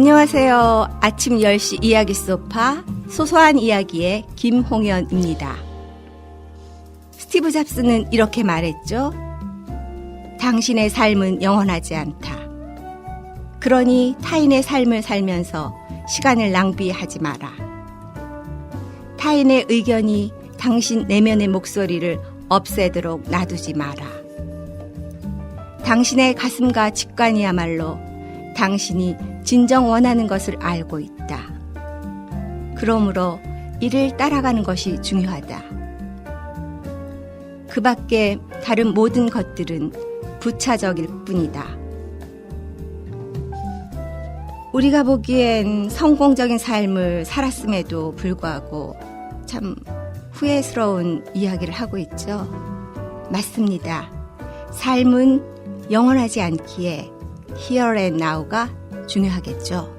안녕하세요. 아침 10시 이야기 소파 소소한 이야기의 김홍연입니다. 스티브 잡스는 이렇게 말했죠. 당신의 삶은 영원하지 않다. 그러니 타인의 삶을 살면서 시간을 낭비하지 마라. 타인의 의견이 당신 내면의 목소리를 없애도록 놔두지 마라. 당신의 가슴과 직관이야말로 당신이 진정 원하는 것을 알고 있다. 그러므로 이를 따라가는 것이 중요하다. 그 밖에 다른 모든 것들은 부차적일 뿐이다. 우리가 보기엔 성공적인 삶을 살았음에도 불구하고 참 후회스러운 이야기를 하고 있죠. 맞습니다. 삶은 영원하지 않기에 Here and Now가 중요하겠죠.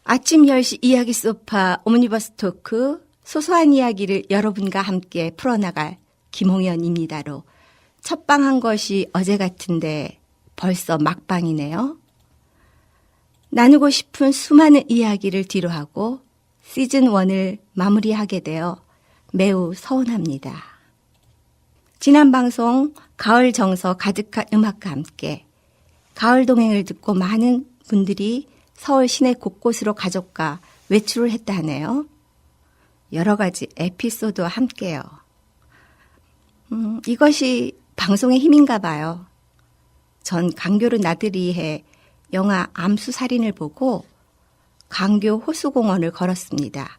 아침 10시 이야기 소파 오므니버스 토크 소소한 이야기를 여러분과 함께 풀어나갈 김홍연입니다로 첫방한 것이 어제 같은데 벌써 막방이네요. 나누고 싶은 수많은 이야기를 뒤로하고 시즌 1을 마무리하게 되어 매우 서운합니다. 지난 방송 가을 정서 가득한 음악과 함께 가을 동행을 듣고 많은 분들이 서울 시내 곳곳으로 가족과 외출을 했다 하네요. 여러 가지 에피소드와 함께요. 이것이 방송의 힘인가 봐요. 전 강교른 나들이해 영화 암수살인을 보고 강교 호수공원을 걸었습니다.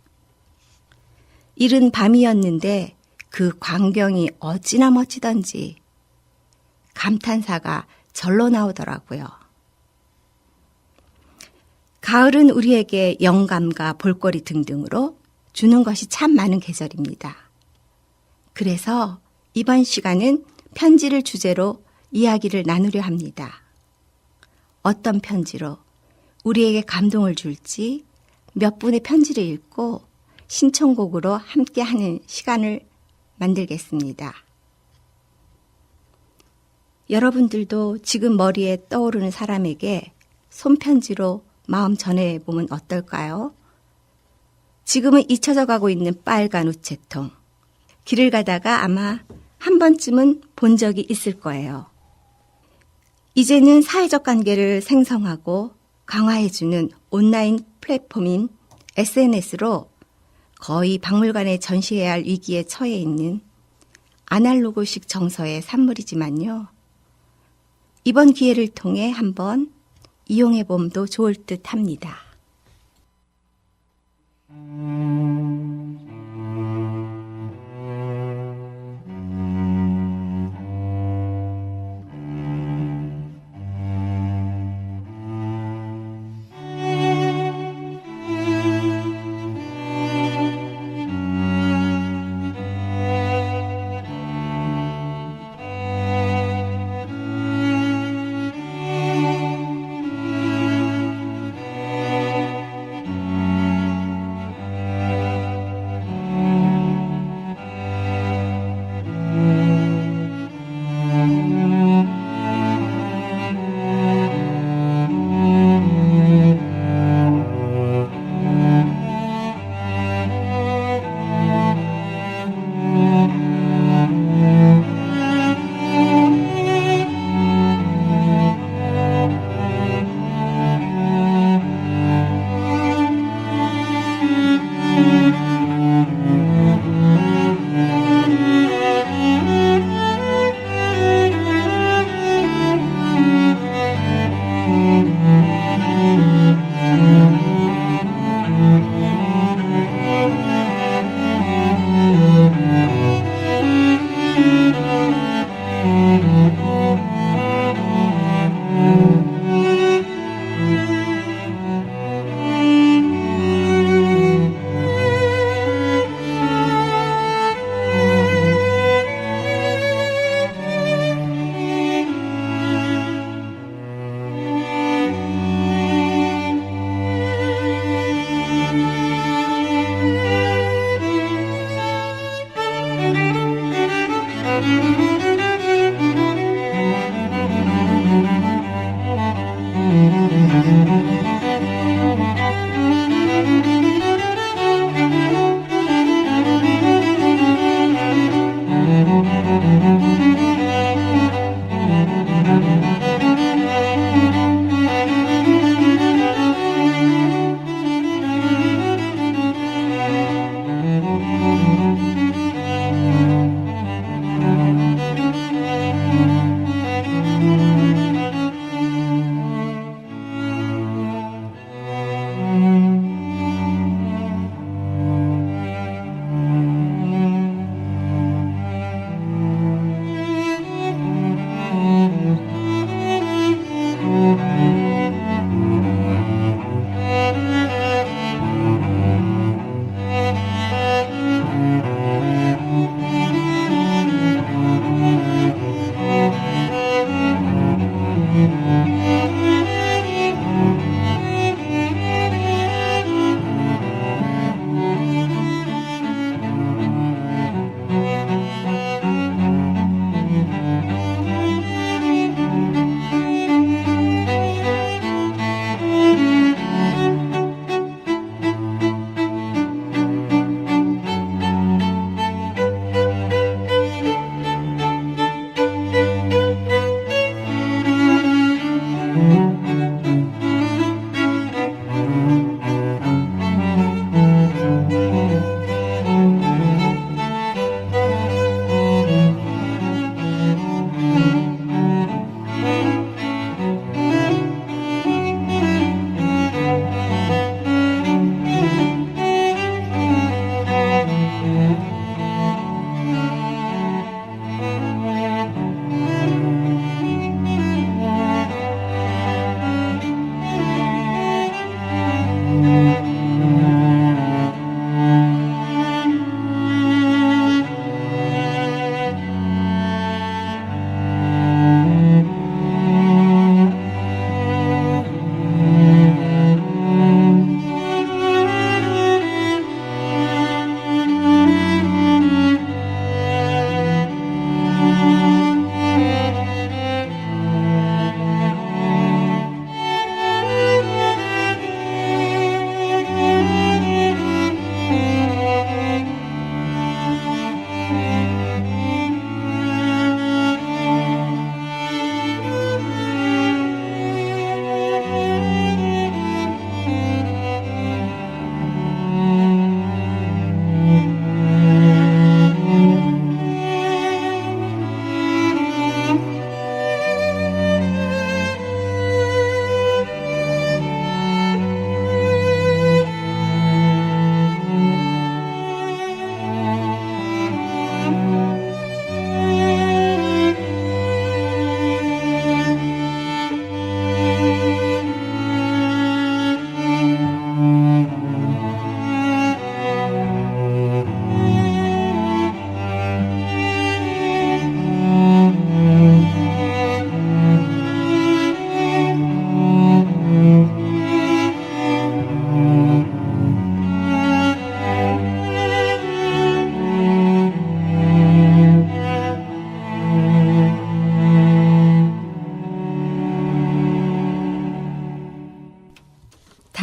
이른 밤이었는데 그 광경이 어찌나 멋지던지 감탄사가 절로 나오더라고요. 가을은 우리에게 영감과 볼거리 등등으로 주는 것이 참 많은 계절입니다. 그래서 이번 시간은 편지를 주제로 이야기를 나누려 합니다. 어떤 편지로 우리에게 감동을 줄지 몇 분의 편지를 읽고 신청곡으로 함께하는 시간을 만들겠습니다. 여러분들도 지금 머리에 떠오르는 사람에게 손편지로 마음 전해보면 어떨까요? 지금은 잊혀져 가고 있는 빨간 우체통. 길을 가다가 아마 한 번쯤은 본 적이 있을 거예요. 이제는 사회적 관계를 생성하고 강화해주는 온라인 플랫폼인 SNS로 거의 박물관에 전시해야 할 위기에 처해 있는 아날로그식 정서의 산물이지만요. 이번 기회를 통해 한번 이용해봄도 좋을 듯 합니다.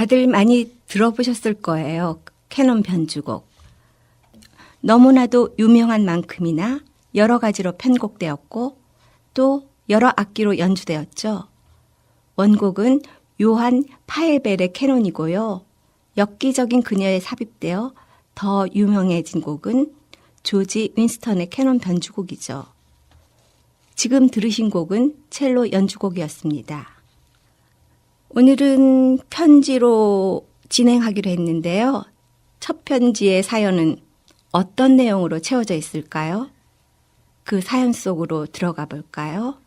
다들 많이 들어보셨을 거예요. 캐논 변주곡. 너무나도 유명한 만큼이나 여러 가지로 편곡되었고 또 여러 악기로 연주되었죠. 원곡은 요한 파엘벨의 캐논이고요. 엽기적인 그녀에 삽입되어 더 유명해진 곡은 조지 윈스턴의 캐논 변주곡이죠. 지금 들으신 곡은 첼로 연주곡이었습니다. 오늘은 편지로 진행하기로 했는데요. 첫 편지의 사연은 어떤 내용으로 채워져 있을까요? 그 사연 속으로 들어가 볼까요?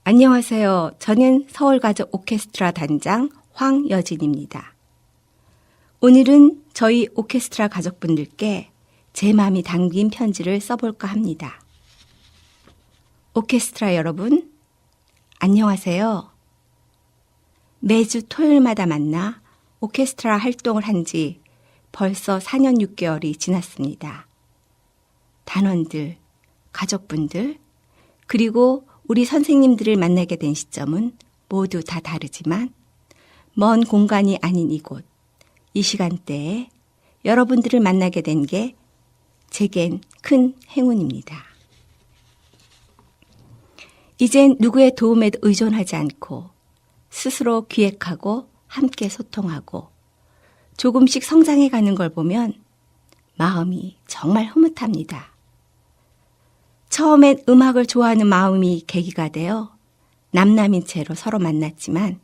안녕하세요. 저는 서울가족 오케스트라 단장 황여진입니다. 오늘은 저희 오케스트라 가족분들께 제 마음이 담긴 편지를 써볼까 합니다. 오케스트라 여러분, 안녕하세요. 매주 토요일마다 만나 오케스트라 활동을 한 지 벌써 4년 6개월이 지났습니다. 단원들, 가족분들, 그리고 우리 선생님들을 만나게 된 시점은 모두 다 다르지만 먼 공간이 아닌 이곳, 이 시간대에 여러분들을 만나게 된 게 제겐 큰 행운입니다. 이젠 누구의 도움에도 의존하지 않고 스스로 기획하고 함께 소통하고 조금씩 성장해 가는 걸 보면 마음이 정말 흐뭇합니다. 처음엔 음악을 좋아하는 마음이 계기가 되어 남남인 채로 서로 만났지만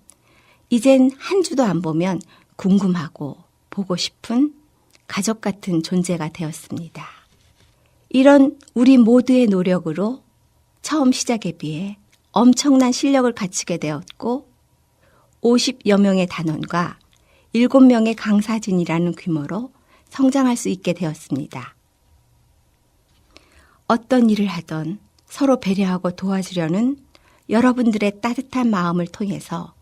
이젠 한 주도 안 보면 궁금하고 보고 싶은 가족 같은 존재가 되었습니다. 이런 우리 모두의 노력으로 처음 시작에 비해 엄청난 실력을 갖추게 되었고 50여 명의 단원과 7명의 강사진이라는 규모로 성장할 수 있게 되었습니다. 어떤 일을 하던 서로 배려하고 도와주려는 여러분들의 따뜻한 마음을 통해서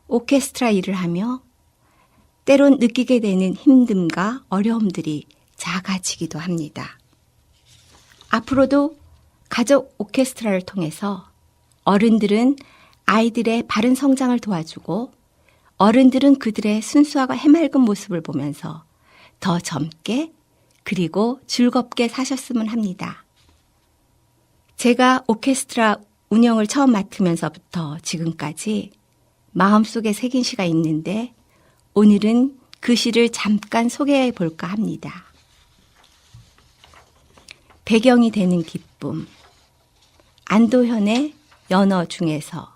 오케스트라 일을 하며 때론 느끼게 되는 힘듦과 어려움들이 작아지기도 합니다. 앞으로도 가족 오케스트라를 통해서 어른들은 아이들의 바른 성장을 도와주고 어른들은 그들의 순수하고 해맑은 모습을 보면서 더 젊게 그리고 즐겁게 사셨으면 합니다. 제가 오케스트라 운영을 처음 맡으면서부터 지금까지 마음속에 새긴 시가 있는데 오늘은 그 시를 잠깐 소개해 볼까 합니다. 배경이 되는 기쁨. 안도현의 연어 중에서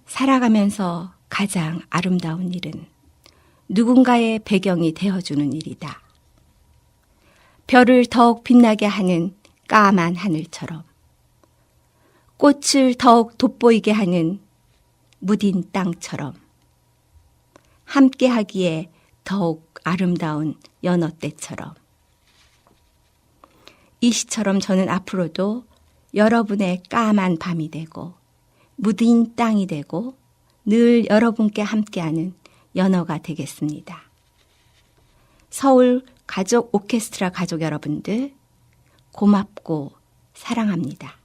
살아가면서 가장 아름다운 일은 누군가의 배경이 되어주는 일이다. 별을 더욱 빛나게 하는 까만 하늘처럼 꽃을 더욱 돋보이게 하는 무딘 땅처럼 함께하기에 더욱 아름다운 연어떼처럼 이 시처럼 저는 앞으로도 여러분의 까만 밤이 되고 무딘 땅이 되고 늘 여러분께 함께하는 연어가 되겠습니다. 서울 가족 오케스트라 가족 여러분들 고맙고 사랑합니다.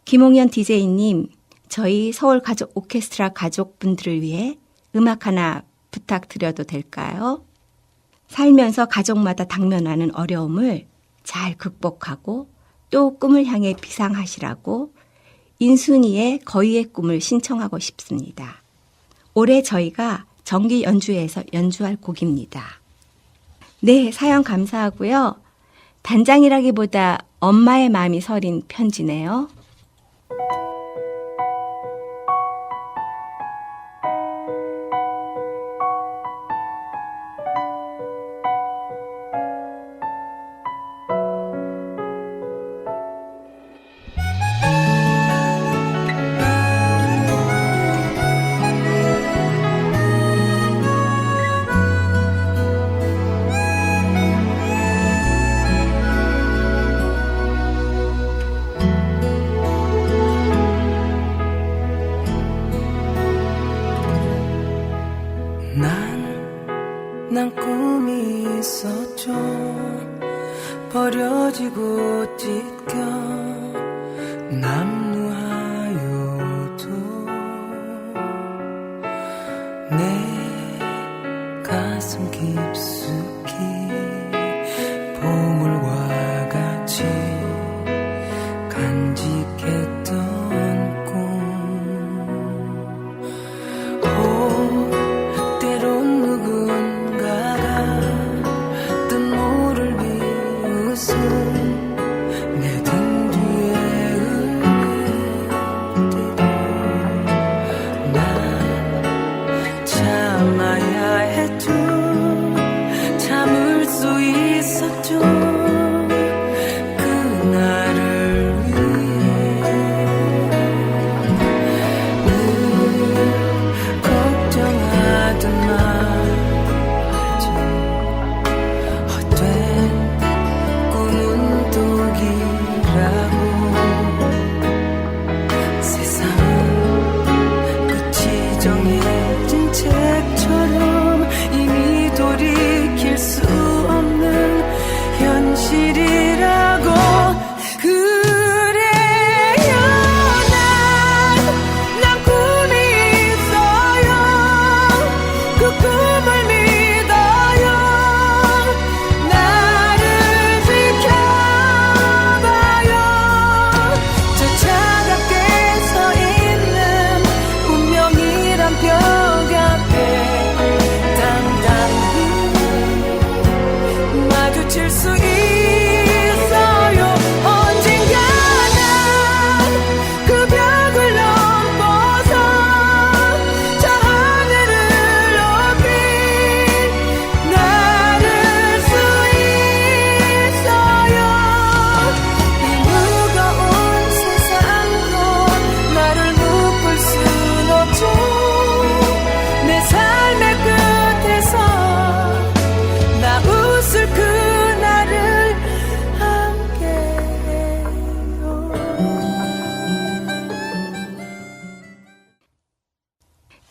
김홍현 DJ님, 저희 서울 가족 오케스트라 가족분들을 위해 음악 하나 부탁드려도 될까요? 살면서 가족마다 당면하는 어려움을 잘 극복하고 또 꿈을 향해 비상하시라고 인순이의 거위의 꿈을 신청하고 싶습니다. 올해 저희가 정기 연주회에서 연주할 곡입니다. 네, 사연 감사하고요. 단장이라기보다 엄마의 마음이 서린 편지네요. 난 꿈이 있었죠. 버려지고 찢겨 남루하여도 내 가슴 깊숙이 보물과 같이 간직했던 내 등 뒤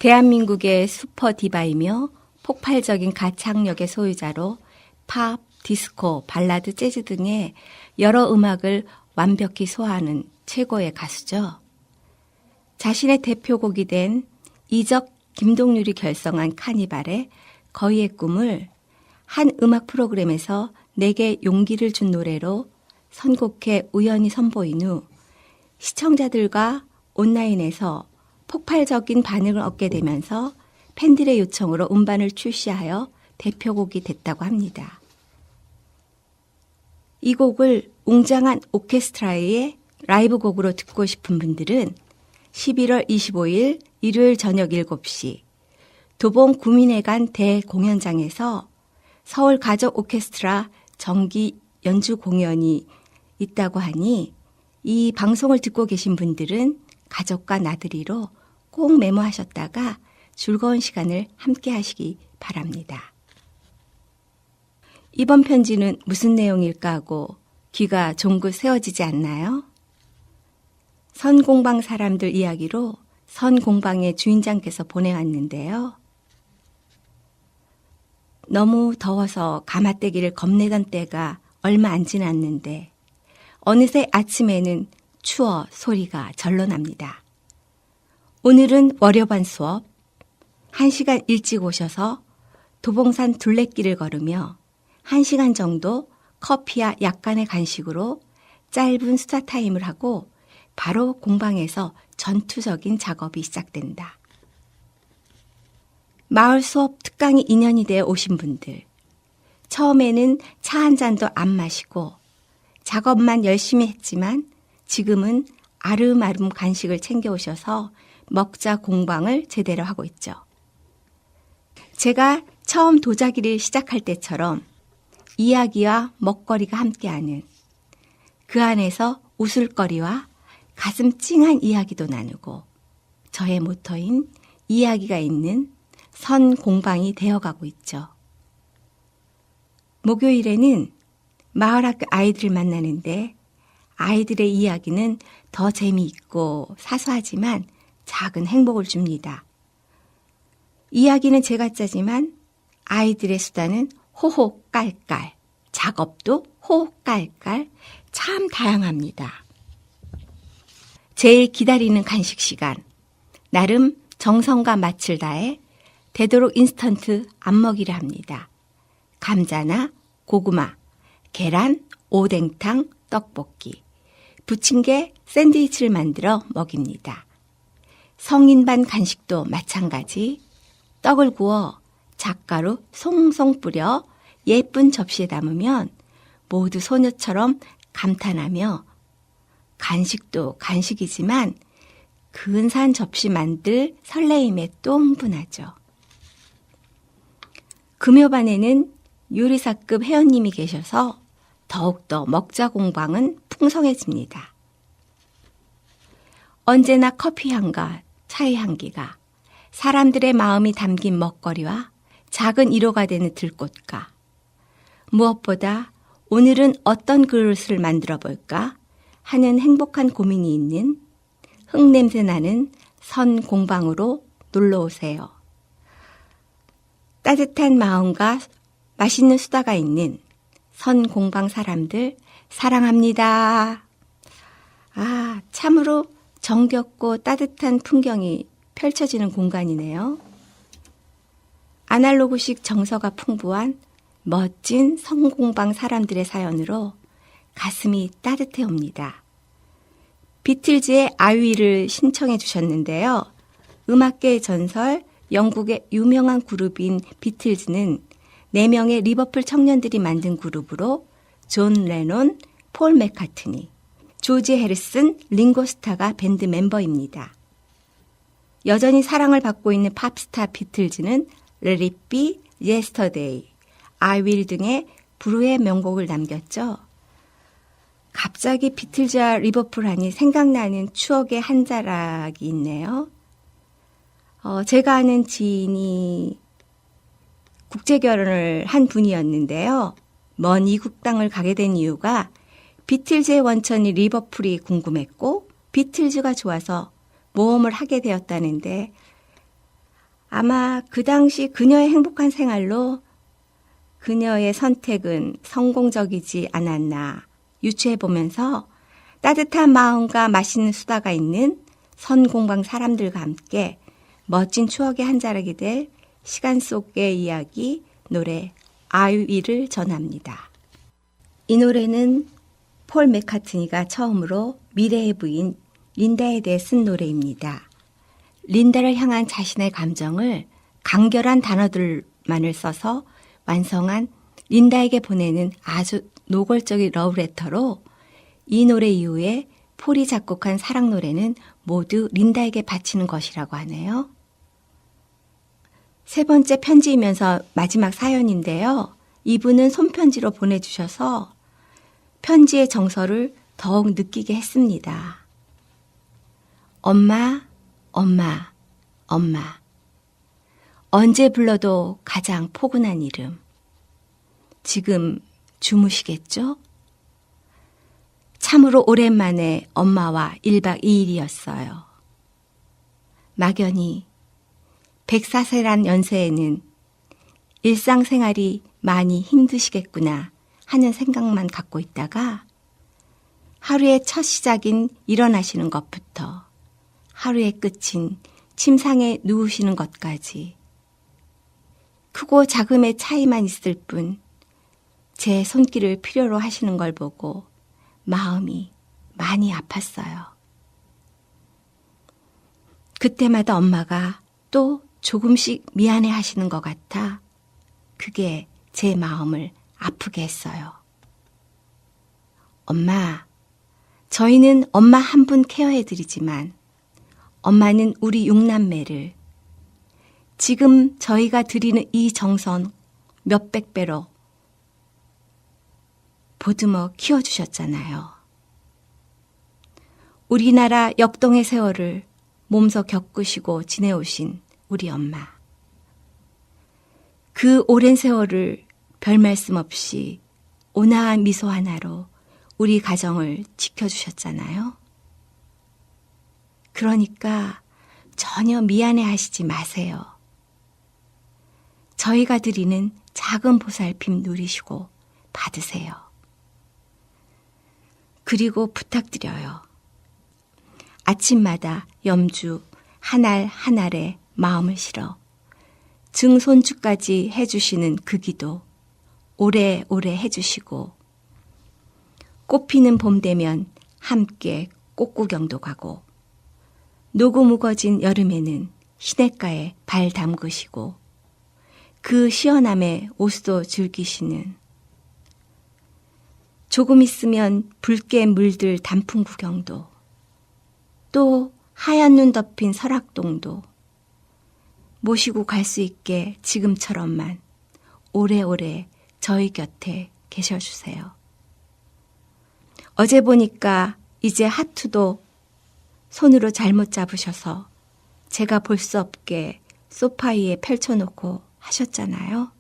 대한민국의 슈퍼 디바이며 폭발적인 가창력의 소유자로 팝, 디스코, 발라드, 재즈 등의 여러 음악을 완벽히 소화하는 최고의 가수죠. 자신의 대표곡이 된 이적 김동률이 결성한 카니발의 거위의 꿈을 한 음악 프로그램에서 내게 용기를 준 노래로 선곡해 우연히 선보인 후 시청자들과 온라인에서 폭발적인 반응을 얻게 되면서 팬들의 요청으로 음반을 출시하여 대표곡이 됐다고 합니다. 이 곡을 웅장한 오케스트라의 라이브 곡으로 듣고 싶은 분들은 11월 25일 일요일 저녁 7시 도봉 구민회관 대공연장에서 서울 가족 오케스트라 정기 연주 공연이 있다고 하니 이 방송을 듣고 계신 분들은 가족과 나들이로 꼭 메모하셨다가 즐거운 시간을 함께 하시기 바랍니다. 이번 편지는 무슨 내용일까 하고 귀가 종긋 세워지지 않나요? 선공방 사람들 이야기로 선공방의 주인장께서 보내왔는데요. 너무 더워서 가마떼기를 겁내던 때가 얼마 안 지났는데 어느새 아침에는 추워 소리가 절로 납니다. 오늘은 월요반 수업, 1시간 일찍 오셔서 도봉산 둘레길을 걸으며 1시간 정도 커피와 약간의 간식으로 짧은 수다 타임을 하고 바로 공방에서 전투적인 작업이 시작된다. 마을 수업 특강이 인연이 되어 오신 분들, 처음에는 차 한 잔도 안 마시고 작업만 열심히 했지만 지금은 아름아름 간식을 챙겨오셔서 먹자 공방을 제대로 하고 있죠. 제가 처음 도자기를 시작할 때처럼 이야기와 먹거리가 함께하는 그 안에서 웃을거리와 가슴 찡한 이야기도 나누고 저의 모토인 이야기가 있는 선공방이 되어가고 있죠. 목요일에는 마을학교 아이들을 만나는데 아이들의 이야기는 더 재미있고 사소하지만 작은 행복을 줍니다. 이야기는 제가 짜지만 아이들의 수다는 호호 깔깔, 작업도 호호 깔깔, 참 다양합니다. 제일 기다리는 간식 시간, 나름 정성과 맛을 다해 되도록 인스턴트 안 먹이려 합니다. 감자나 고구마, 계란, 오뎅탕, 떡볶이, 부침개, 샌드위치를 만들어 먹입니다. 성인 반 간식도 마찬가지. 떡을 구워 잣가루 송송 뿌려 예쁜 접시에 담으면 모두 소녀처럼 감탄하며 간식도 간식이지만 근사한 접시 만들 설레임에 또 흥분하죠. 금요반에는 요리사급 회원님이 계셔서 더욱더 먹자 공방은 풍성해집니다. 언제나 커피 향과 차의 향기가 사람들의 마음이 담긴 먹거리와 작은 위로가 되는 들꽃가. 무엇보다 오늘은 어떤 그릇을 만들어 볼까 하는 행복한 고민이 있는 흙냄새 나는 선공방으로 놀러오세요. 따뜻한 마음과 맛있는 수다가 있는 선공방 사람들 사랑합니다. 참으로 정겹고 따뜻한 풍경이 펼쳐지는 공간이네요. 아날로그식 정서가 풍부한 멋진 선공방 사람들의 사연으로 가슴이 따뜻해 옵니다. 비틀즈의 아위를 신청해 주셨는데요. 음악계의 전설, 영국의 유명한 그룹인 비틀즈는 4명의 리버풀 청년들이 만든 그룹으로 존 레논, 폴 맥카트니, 조지 해리슨, 링고스타가 밴드 멤버입니다. 여전히 사랑을 받고 있는 팝스타 비틀즈는 Let It Be, Yesterday, I Will 등의 불후의 명곡을 남겼죠. 갑자기 비틀즈와 리버풀 하니 생각나는 추억의 한 자락이 있네요. 제가 아는 지인이 국제결혼을 한 분이었는데요. 먼 이국 땅을 가게 된 이유가 비틀즈의 원천이 리버풀이 궁금했고 비틀즈가 좋아서 모험을 하게 되었다는데 아마 그 당시 그녀의 행복한 생활로 그녀의 선택은 성공적이지 않았나 유추해보면서 따뜻한 마음과 맛있는 수다가 있는 선공방 사람들과 함께 멋진 추억의 한 자락이 될 시간 속의 이야기 노래 아유이를 전합니다. 이 노래는 폴 맥카트니가 처음으로 미래의 부인 린다에 대해 쓴 노래입니다. 린다를 향한 자신의 감정을 간결한 단어들만을 써서 완성한 린다에게 보내는 아주 노골적인 러브레터로 이 노래 이후에 폴이 작곡한 사랑 노래는 모두 린다에게 바치는 것이라고 하네요. 세 번째 편지이면서 마지막 사연인데요. 이분은 손편지로 보내주셔서 편지의 정서를 더욱 느끼게 했습니다. 엄마, 엄마, 엄마. 언제 불러도 가장 포근한 이름. 지금 주무시겠죠? 참으로 오랜만에 엄마와 1박 2일이었어요. 막연히 104세란 연세에는 일상생활이 많이 힘드시겠구나 하는 생각만 갖고 있다가 하루의 첫 시작인 일어나시는 것부터 하루의 끝인 침상에 누우시는 것까지 크고 작음의 차이만 있을 뿐 제 손길을 필요로 하시는 걸 보고 마음이 많이 아팠어요. 그때마다 엄마가 또 조금씩 미안해 하시는 것 같아 그게 제 마음을 아프게 했어요. 엄마, 저희는 엄마 한 분 케어해드리지만 엄마는 우리 6남매를 지금 저희가 드리는 이 정성 몇백 배로 보듬어 키워주셨잖아요. 우리나라 역동의 세월을 몸소 겪으시고 지내오신 우리 엄마. 그 오랜 세월을 별 말씀 없이 온화한 미소 하나로 우리 가정을 지켜주셨잖아요. 그러니까 전혀 미안해 하시지 마세요. 저희가 드리는 작은 보살핌 누리시고 받으세요. 그리고 부탁드려요. 아침마다 염주 한 알 한 알에 마음을 실어 증손주까지 해주시는 그 기도 오래오래 해주시고 꽃피는 봄 되면 함께 꽃구경도 가고 노고 무거진 여름에는 시냇가에 발 담그시고 그 시원함에 옷도 즐기시는 조금 있으면 붉게 물들 단풍 구경도 또 하얀 눈 덮인 설악동도 모시고 갈 수 있게 지금처럼만 오래오래 저희 곁에 계셔주세요. 어제 보니까 이제 하트도 손으로 잘못 잡으셔서 제가 볼 수 없게 소파 위에 펼쳐놓고 하셨잖아요.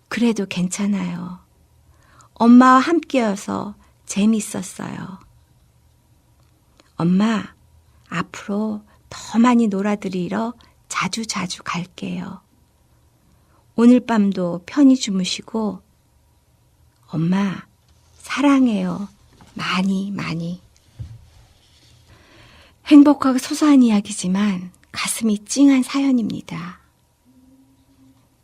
그래도 괜찮아요. 엄마와 함께여서 재밌었어요. 엄마, 앞으로 더 많이 놀아드리러 자주 갈게요. 오늘 밤도 편히 주무시고 엄마 사랑해요. 많이. 행복하고 소소한 이야기지만 가슴이 찡한 사연입니다.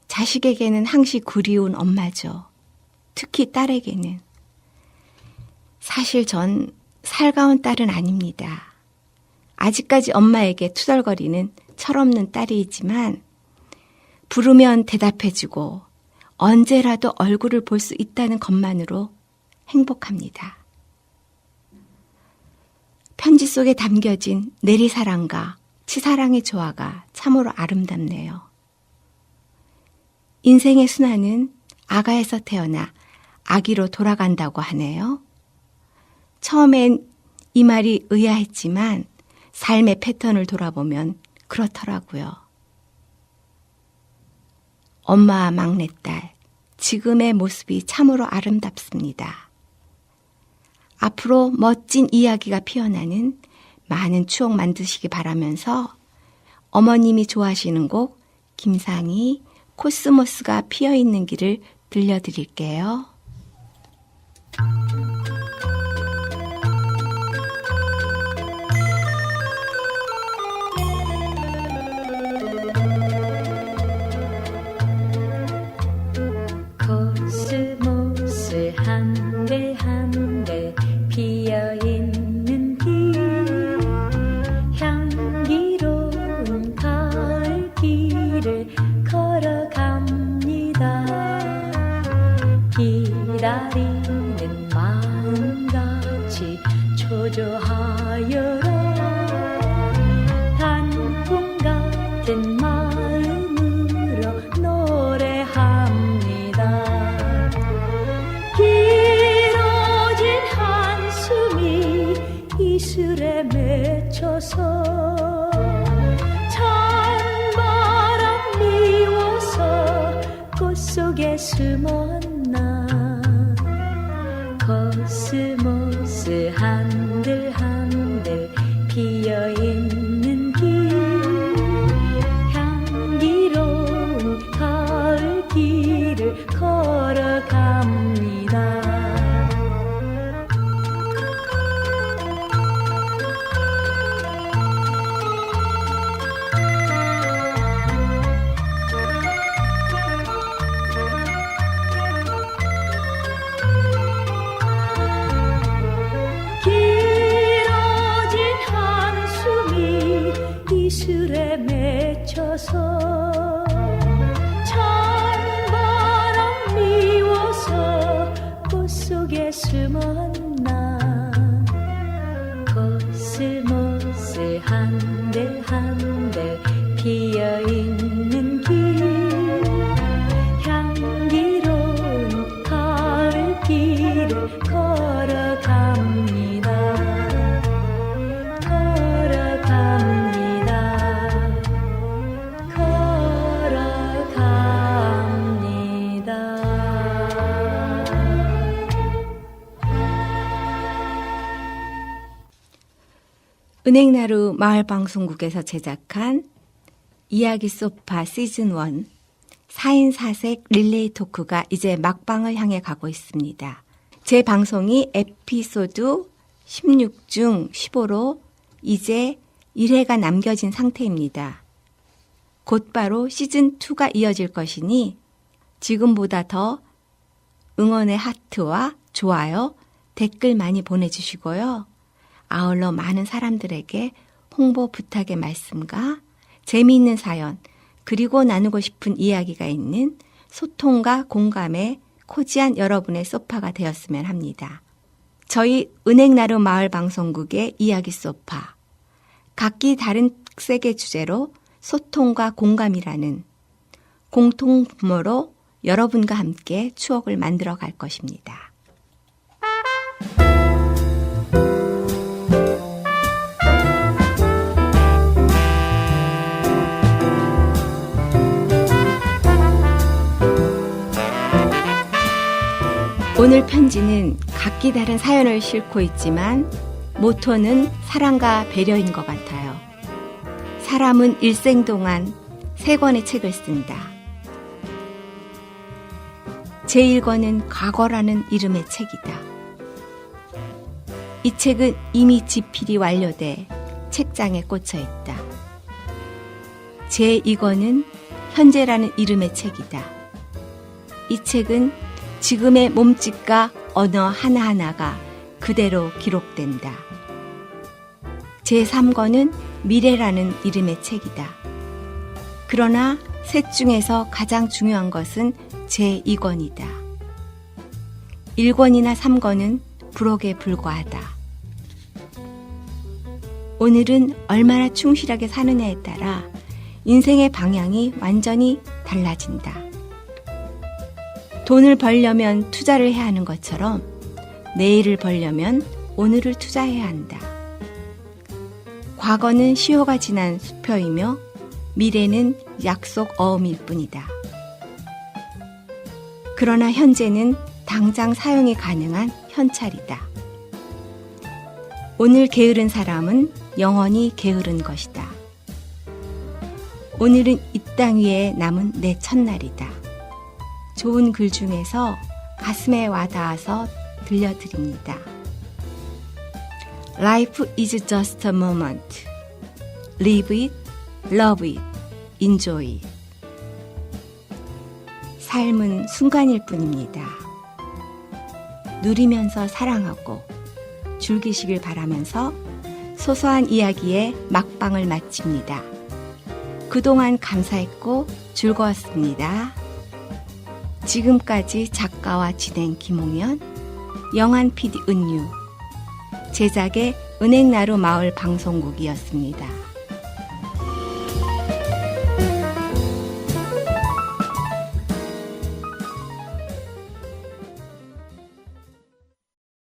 자식에게는 항시 그리운 엄마죠. 특히 딸에게는. 사실 전 살가운 딸은 아닙니다. 아직까지 엄마에게 투덜거리는 철없는 딸이지만 부르면 대답해주고 언제라도 얼굴을 볼 수 있다는 것만으로 행복합니다. 편지 속에 담겨진 내리사랑과 치사랑의 조화가 참으로 아름답네요. 인생의 순환은 아가에서 태어나 아기로 돌아간다고 하네요. 처음엔 이 말이 의아했지만 삶의 패턴을 돌아보면 그렇더라고요. 엄마와 막내딸, 지금의 모습이 참으로 아름답습니다. 앞으로 멋진 이야기가 피어나는 많은 추억 만드시기 바라면서 어머님이 좋아하시는 곡 김상희 코스모스가 피어있는 길을 들려드릴게요. 코스모스 한들 한들 피어있는 길 향기로운 가을 길을 걸어갑니다. 기다리는 마음같이 초조하여라 단풍 같은 마음으로 노래합니다. 길어진 한숨이 이슬에 맺혀서 찬바람 미워서 꽃 속에 숨었나. 코스모스 한들 한들 피어있는 길 향기로운 가을 길을 걸어갑니다. 길어진 한숨이 이슬에 맺혀서 찬바람 미워서 꽃 속에 숨었나. 코스모스 한들 한들 피어있는 길 향기로운 가을 길을 걸어갑니다. 은행나루 마을방송국에서 제작한 이야기 소파 시즌1 4인 4색 릴레이 토크가 이제 막방을 향해 가고 있습니다. 제 방송이 에피소드 16 중 15로 이제 1회가 남겨진 상태입니다. 곧바로 시즌2가 이어질 것이니 지금보다 더 응원의 하트와 좋아요, 댓글 많이 보내주시고요. 아울러 많은 사람들에게 홍보 부탁의 말씀과 재미있는 사연, 그리고 나누고 싶은 이야기가 있는 소통과 공감의 코지한 여러분의 소파가 되었으면 합니다. 저희 은행나루 마을방송국의 이야기 소파, 각기 다른 특색의 주제로 소통과 공감이라는 공통분모로 여러분과 함께 추억을 만들어 갈 것입니다. 오늘 편지는 각기 다른 사연을 싣고 있지만 모토는 사랑과 배려인 것 같아요. 사람은 일생 동안 3권의 책을 쓴다. 제1권은 과거라는 이름의 책이다. 이 책은 이미 집필이 완료돼 책장에 꽂혀 있다. 제2권은 현재라는 이름의 책이다. 이 책은 지금의 몸짓과 언어 하나하나가 그대로 기록된다. 제3권은 미래라는 이름의 책이다. 그러나 셋 중에서 가장 중요한 것은 제2권이다. 1권이나 3권은 부록에 불과하다. 오늘은 얼마나 충실하게 사느냐에 따라 인생의 방향이 완전히 달라진다. 돈을 벌려면 투자를 해야 하는 것처럼 내일을 벌려면 오늘을 투자해야 한다. 과거는 시효가 지난 수표이며 미래는 약속 어음일 뿐이다. 그러나 현재는 당장 사용이 가능한 현찰이다. 오늘 게으른 사람은 영원히 게으른 것이다. 오늘은 이 땅 위에 남은 내 첫날이다. 좋은 글 중에서 가슴에 와닿아서 들려드립니다. Life is just a moment. Live it, love it, enjoy it. 삶은 순간일 뿐입니다. 누리면서 사랑하고 즐기시길 바라면서 소소한 이야기의 막방을 마칩니다. 그동안 감사했고 즐거웠습니다. 지금까지 작가와 진행 김홍연, 영한 PD 은유, 제작의 은행나루 마을 방송국이었습니다.